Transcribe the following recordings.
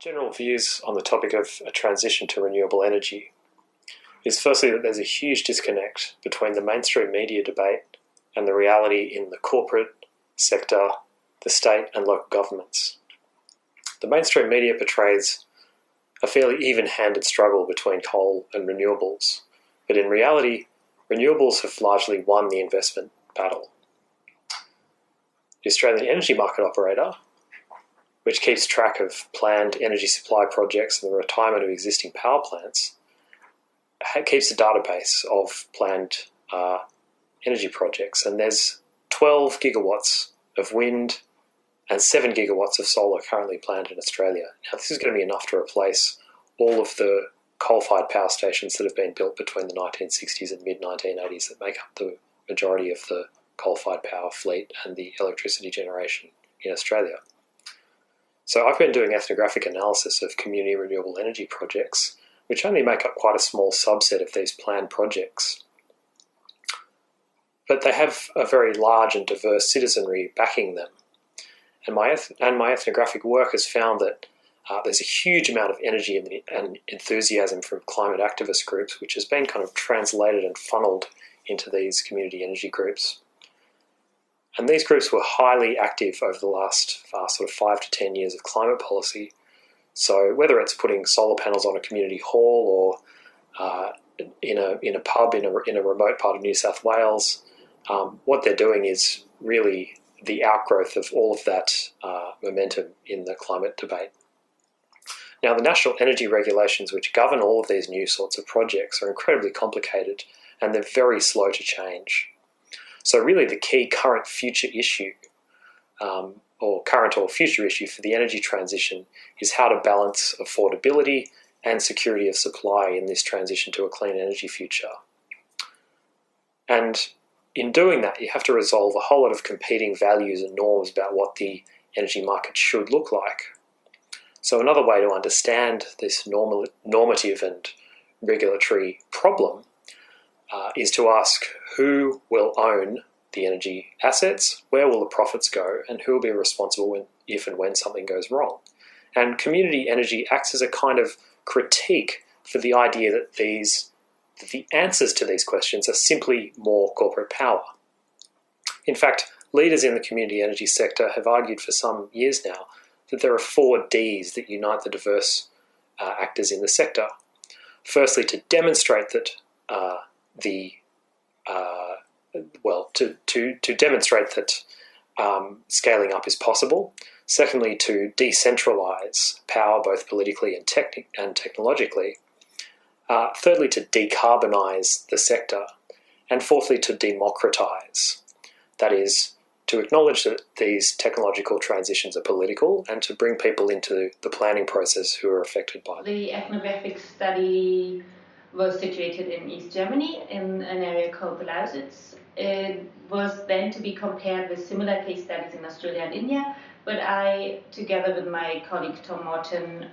general views on the topic of a transition to renewable energy is firstly that there's a huge disconnect between the mainstream media debate and the reality in the corporate sector, the state and local governments. The mainstream media portrays a fairly even-handed struggle between coal and renewables, but in reality, renewables have largely won the investment battle. The Australian Energy Market Operator, which keeps track of planned energy supply projects and the retirement of existing power plants, keeps a database of planned energy projects, and there's 12 gigawatts of wind and 7 gigawatts of solar currently planned in Australia. Now, this is going to be enough to replace all of the coal-fired power stations that have been built between the 1960s and mid-1980s that make up the majority of the coal-fired power fleet and the electricity generation in Australia. So I've been doing ethnographic analysis of community renewable energy projects, which only make up quite a small subset of these planned projects. But they have a very large and diverse citizenry backing them. And my ethnographic work has found that there's a huge amount of energy and enthusiasm from climate activist groups, which has been kind of translated and funneled into these community energy groups. And these groups were highly active over the last sort of 5 to 10 years of climate policy. So whether it's putting solar panels on a community hall or in a pub in a remote part of New South Wales, what they're doing is really the outgrowth of all of that momentum in the climate debate. Now, the national energy regulations which govern all of these new sorts of projects are incredibly complicated, and they're very slow to change. So really the key current future issue or future issue for the energy transition is how to balance affordability and security of supply in this transition to a clean energy future. And in doing that, you have to resolve a whole lot of competing values and norms about what the energy market should look like. So another way to understand this normative and regulatory problem is to ask who will own the energy assets, where will the profits go, and who will be responsible if and when something goes wrong. And community energy acts as a kind of critique for the idea that the answers to these questions are simply more corporate power. In fact, leaders in the community energy sector have argued for some years now that there are 4 Ds that unite the diverse actors in the sector. Firstly, to demonstrate that to demonstrate that scaling up is possible. Secondly, to decentralise power both politically and technologically. Thirdly, to decarbonise the sector. And fourthly, to democratise. That is, to acknowledge that these technological transitions are political and to bring people into the planning process who are affected by them. The ethnographic study was situated in East Germany in an area called the Lausitz. It was then to be compared with similar case studies in Australia and India, but I, together with my colleague Tom Morton,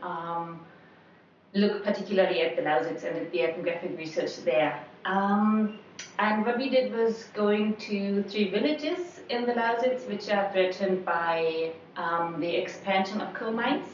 looked particularly at the Lausitz and at the ethnographic research there. And what we did was going to 3 villages in the Lausitz, which are threatened by the expansion of coal mines.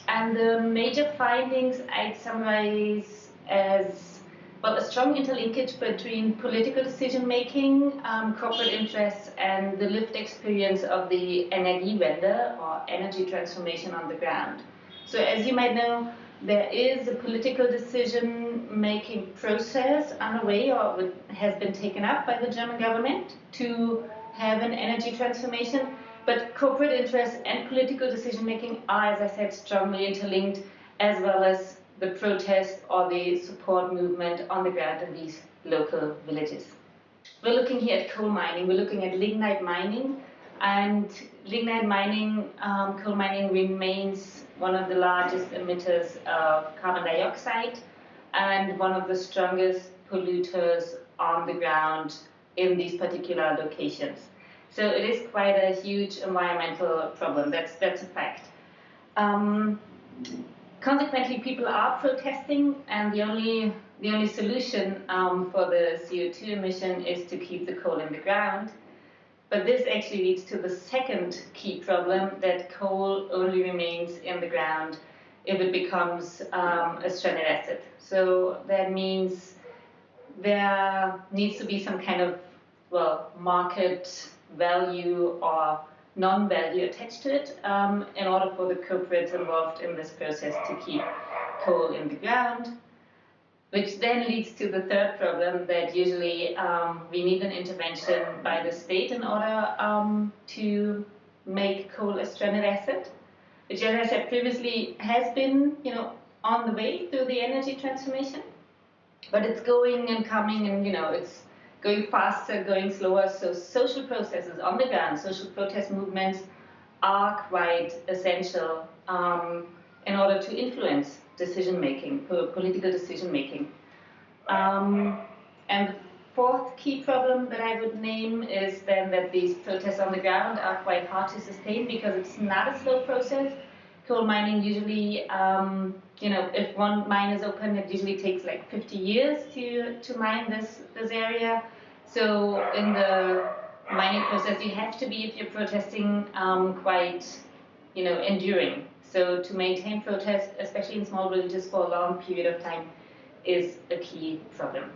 And the major findings I'd summarize as, well, a strong interlinkage between political decision-making, corporate interests, and the lived experience of the Energiewende, or energy transformation on the ground. So as you might know, there is a political decision-making process underway, or has been taken up by the German government to have an energy transformation. But corporate interests and political decision-making are, as I said, strongly interlinked, as well as the protest or the support movement on the ground in these local villages. We're looking here at coal mining. We're looking at lignite mining. And lignite mining, coal mining remains one of the largest emitters of carbon dioxide and one of the strongest polluters on the ground in these particular locations. So it is quite a huge environmental problem. That's a fact. Consequently, people are protesting, and the only solution for the CO2 emission is to keep the coal in the ground. But this actually leads to the second key problem, that coal only remains in the ground if it becomes a stranded asset. So that means there needs to be some kind of, well, market value or non-value attached to it in order for the corporates involved in this process to keep coal in the ground. Which then leads to the third problem, that usually we need an intervention by the state in order to make coal a stranded asset, which, as I said previously, has been, on the way through the energy transformation, but it's going and coming, and it's going faster, going slower. So social processes on the ground, social protest movements, are quite essential in order to influence decision-making, political decision-making. And the fourth key problem that I would name is then that these protests on the ground are quite hard to sustain because it's not a slow process. Coal mining usually, if one mine is open, it usually takes like 50 years to mine this area. So in the mining process, you have to be, if you're protesting, quite, enduring. So to maintain protests, especially in small villages for a long period of time, is a key problem.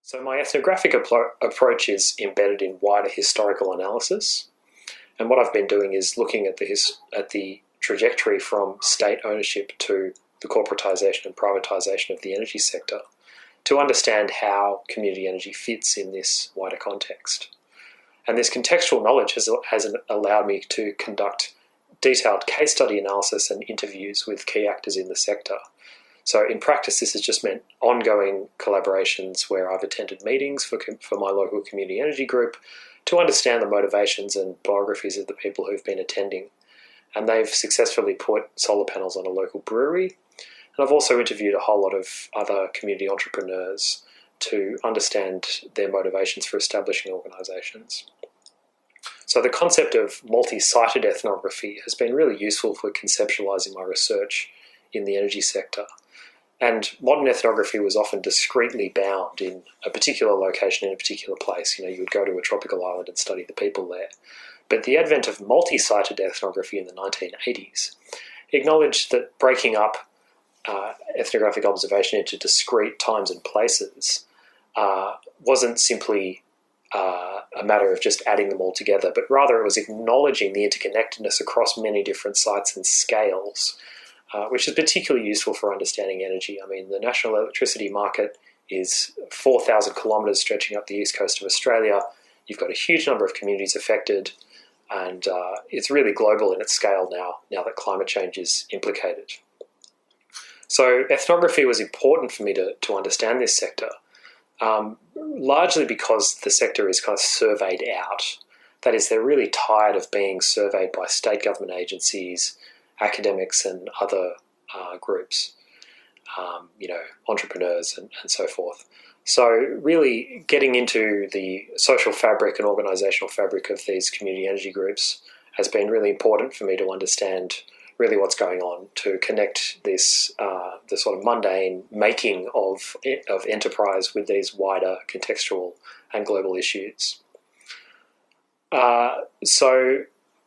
So my ethnographic approach is embedded in wider historical analysis. And what I've been doing is looking at the trajectory from state ownership to the corporatisation and privatisation of the energy sector to understand how community energy fits in this wider context. And this contextual knowledge has allowed me to conduct detailed case study analysis and interviews with key actors in the sector. So in practice, this has just meant ongoing collaborations where I've attended meetings for my local community energy group to understand the motivations and biographies of the people who've been attending. And they've successfully put solar panels on a local brewery. And I've also interviewed a whole lot of other community entrepreneurs to understand their motivations for establishing organisations. So the concept of multi-sited ethnography has been really useful for conceptualising my research in the energy sector. And modern ethnography was often discreetly bound in a particular location in a particular place. You would go to a tropical island and study the people there. But the advent of multi-sited ethnography in the 1980s acknowledged that breaking up ethnographic observation into discrete times and places wasn't simply a matter of just adding them all together, but rather it was acknowledging the interconnectedness across many different sites and scales, which is particularly useful for understanding energy. I mean, the national electricity market is 4,000 kilometres stretching up the east coast of Australia. You've got a huge number of communities affected, and it's really global in its scale now that climate change is implicated. So ethnography was important for me to understand this sector, largely because the sector is kind of surveyed out. That is, they're really tired of being surveyed by state government agencies, academics and other groups, entrepreneurs and so forth. So really getting into the social fabric and organisational fabric of these community energy groups has been really important for me to understand really what's going on, to connect this the sort of mundane making of enterprise with these wider contextual and global issues. So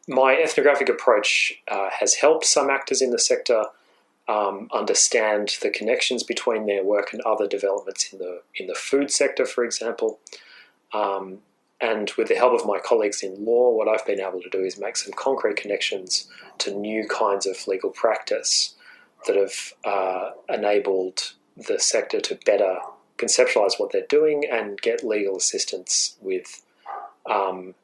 my ethnographic approach has helped some actors in the sector understand the connections between their work and other developments in the food sector, for example. And with the help of my colleagues in law, what I've been able to do is make some concrete connections to new kinds of legal practice that have enabled the sector to better conceptualise what they're doing and get legal assistance with finding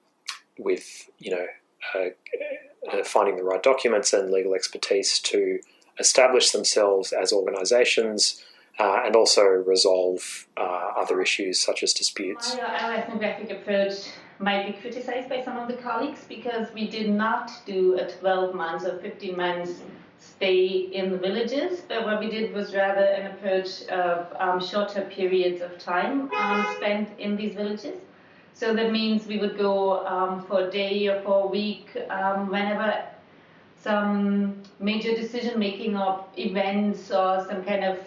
the right documents and legal expertise to establish themselves as organisations and also resolve other issues such as disputes. Our ethnographic approach might be criticised by some of the colleagues because we did not do a 12 months or 15 months stay in the villages, but what we did was rather an approach of shorter periods of time spent in these villages. So that means we would go for a day or for a week whenever some major decision-making or events or some kind of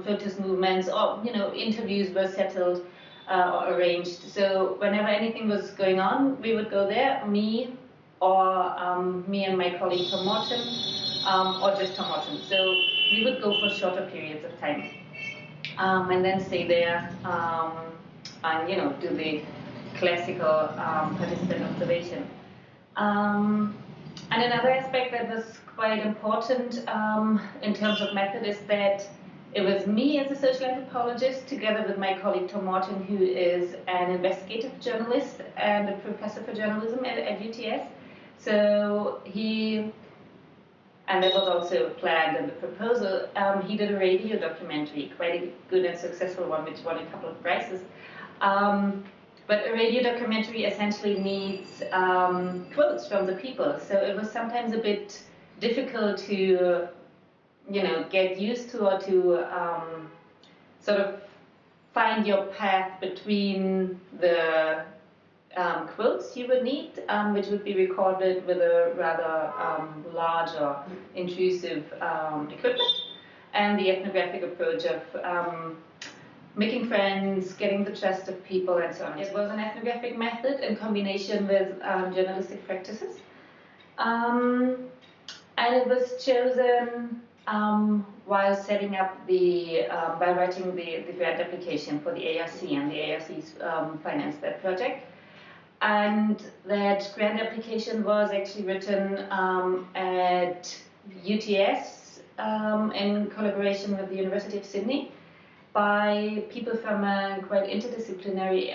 protest movements or interviews were settled. or arranged. So whenever anything was going on, we would go there, me and my colleague Tom Morton, or just Tom Morton. So we would go for shorter periods of time, and then stay there and do the classical participant observation. And another aspect that was quite important in terms of method is that it was me as a social anthropologist, together with my colleague Tom Morton, who is an investigative journalist and a professor for journalism at UTS. So and that was also planned in the proposal, he did a radio documentary, quite a good and successful one, which won a couple of prizes. But a radio documentary essentially needs quotes from the people, so it was sometimes a bit difficult to, get used to, or to sort of find your path between the quotes you would need, which would be recorded with a rather large or intrusive equipment, and the ethnographic approach of making friends, getting the trust of people, and so on. It was an ethnographic method in combination with journalistic practices. And it was chosen while setting up by writing the grant application for the ARC, and the ARC's financed that project. And that grant application was actually written at UTS in collaboration with the University of Sydney, by people from a quite interdisciplinary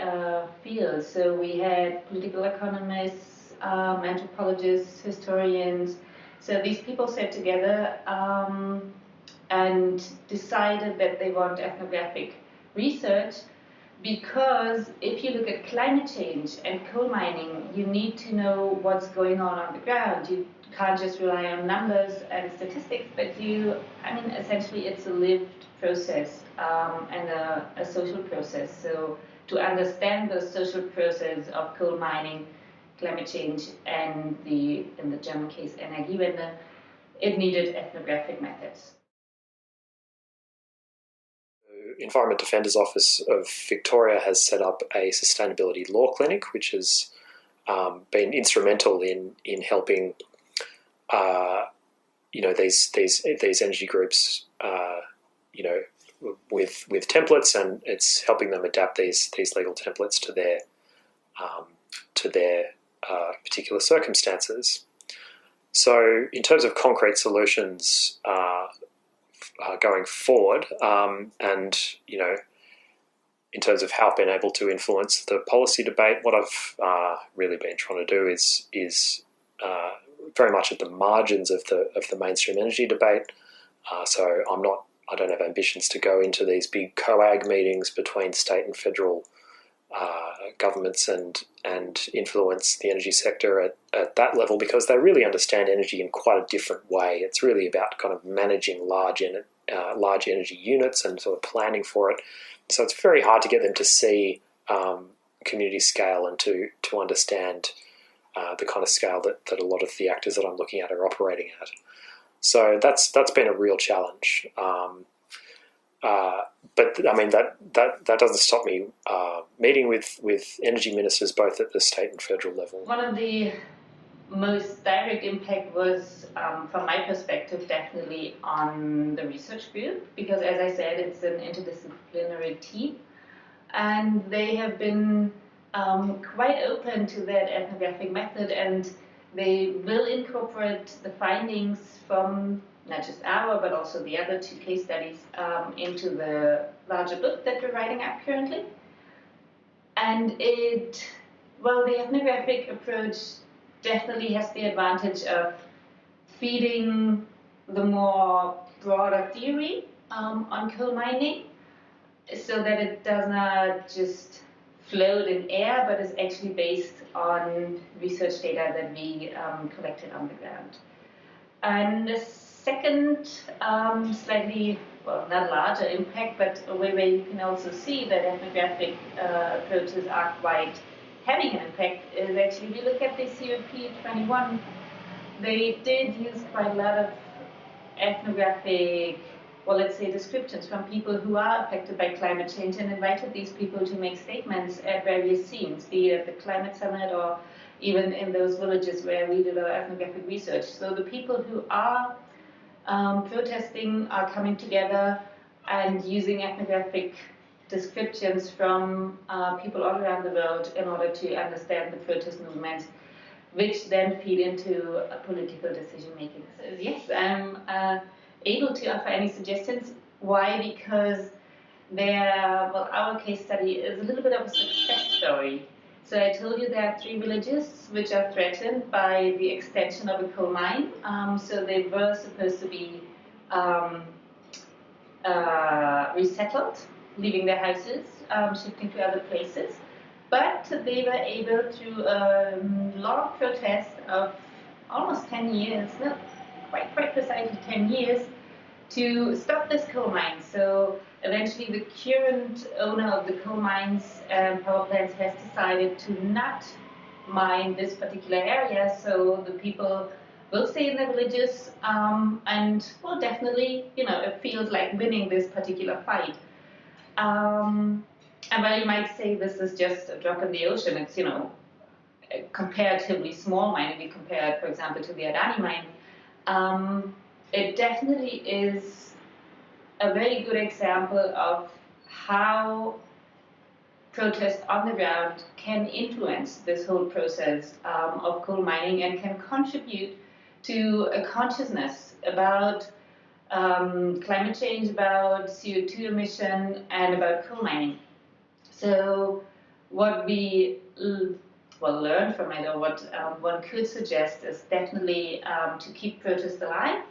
field. So we had political economists, anthropologists, historians. So these people sat together and decided that they want ethnographic research, because if you look at climate change and coal mining, you need to know what's going on the ground. You can't just rely on numbers and statistics, but essentially it's a lived process and a social process. So to understand the social process of coal mining, climate change, and in the German case, Energiewende, it needed ethnographic methods. The Environment Defender's Office of Victoria has set up a sustainability law clinic, which has been instrumental in helping these energy groups with templates, and it's helping them adapt these legal templates to their particular circumstances. So in terms of concrete solutions going forward, and in terms of how I've been able to influence the policy debate, what I've really been trying to do is very much at the margins of the mainstream energy debate. So I don't have ambitions to go into these big COAG meetings between state and federal governments and influence the energy sector at that level, because they really understand energy in quite a different way. It's really about kind of managing large energy units and sort of planning for it. So it's very hard to get them to see community scale and to understand the kind of scale that a lot of the actors that I'm looking at are operating at. So that's been a real challenge. But that doesn't stop me meeting with energy ministers both at the state and federal level. One of the most direct impact was, from my perspective, definitely on the research group, because as I said, it's an interdisciplinary team, and they have been quite open to that ethnographic method, and they will incorporate the findings from not just our, but also the other two case studies into the larger book that we're writing up currently. And the ethnographic approach definitely has the advantage of feeding the more broader theory on coal mining, so that it does not just float in air, but is actually based on research data that we collected on the ground. And the second, slightly, not larger impact, but a way where you can also see that ethnographic approaches are quite having an impact, is actually, we look at the COP21, they did use quite a lot of ethnographic well, let's say descriptions from people who are affected by climate change, and invited these people to make statements at various scenes, be it at the climate summit or even in those villages where we did our ethnographic research. So the people who are protesting are coming together and using ethnographic descriptions from people all around the world in order to understand the protest movement, which then feed into political decision making. So yes, I'm able to offer any suggestions. Why? Because our case study is a little bit of a success story. So I told you there are 3 villages which are threatened by the extension of a coal mine. So they were supposed to be resettled, leaving their houses, shifting to other places. But they were able, through a long protest of almost 10 years, no, quite precisely 10 years, to stop this coal mine. So eventually the current owner of the coal mines and power plants has decided to not mine this particular area, so the people will stay in their villages, and will definitely, it feels like winning this particular fight. And while you might say this is just a drop in the ocean, it's, a comparatively small mine if you compare it, for example, to the Adani mine, it definitely is a very good example of how protest on the ground can influence this whole process of coal mining, and can contribute to a consciousness about climate change, about CO2 emission, and about coal mining. So what we learn from it, or what one could suggest, is definitely to keep protest alive.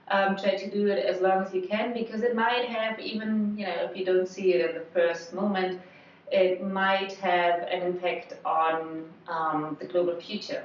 Try to do it as long as you can, because it might have, even if you don't see it in the first moment, it might have an impact on the global future.